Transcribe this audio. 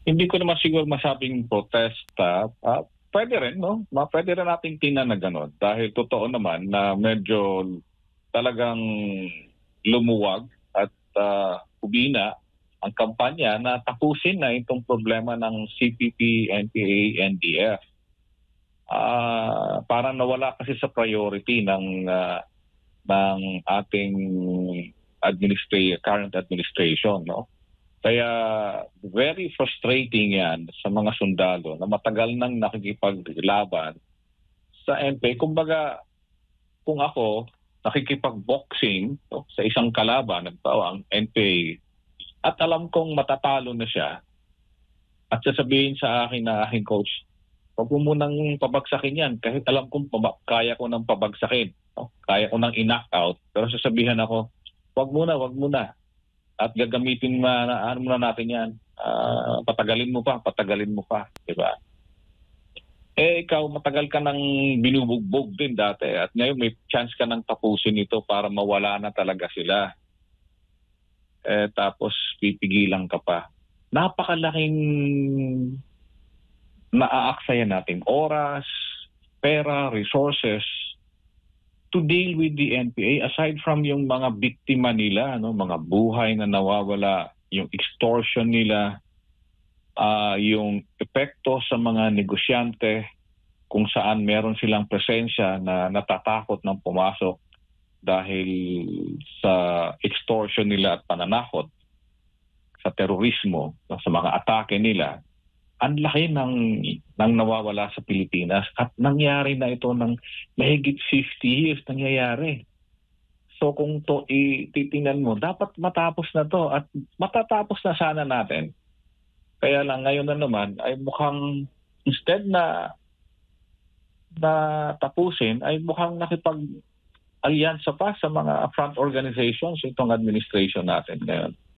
Hindi ko naman siguro masabing protesta. Pwede rin, no? Pwede rin nating tingnan na gano'n. Dahil totoo naman na medyo talagang lumuwag at hubina ang kampanya na tapusin na itong problema ng CPP, NPA, NDF. Parang nawala kasi sa priority ng ating current administration, no? Kaya very frustrating yan sa mga sundalo na matagal nang nakikipaglaban sa NPA. Kumbaga, kung ako nakikipag-boxing, no, sa isang kalaban, ang NPA, at alam kong matatalo na siya, at sasabihin sa akin na aking coach, huwag mo munang pabagsakin yan kahit alam kong kaya ko nang pabagsakin. No? Kaya ko nang i-knock out. Pero sasabihan ako, wag muna. At gagamitin muna natin yan. Patagalin mo pa. Diba? Ikaw, matagal ka nang binubugbog din dati. At ngayon may chance ka nang tapusin ito para mawala na talaga sila. Tapos pipigilan ka pa. Napakalaking naaaksaya nating oras, pera, resources to deal with the NPA aside from yung mga biktima nila, no, mga buhay na nawawala, yung extortion nila, yung epekto sa mga negosyante kung saan meron silang presensya na natatakot ng pumasok dahil sa extortion nila at pananakot, sa terorismo, sa mga atake nila. Ang laki ng nawawala sa Pilipinas at nangyari na ito ng mahigit 50 years nangyayari. So kung to titingnan mo, dapat matapos na to at matatapos na sana natin. Kaya lang ngayon na naman ay mukhang instead na tapusin ay mukhang nakipag-alyansa pa sa mga front organizations itong administration natin ngayon.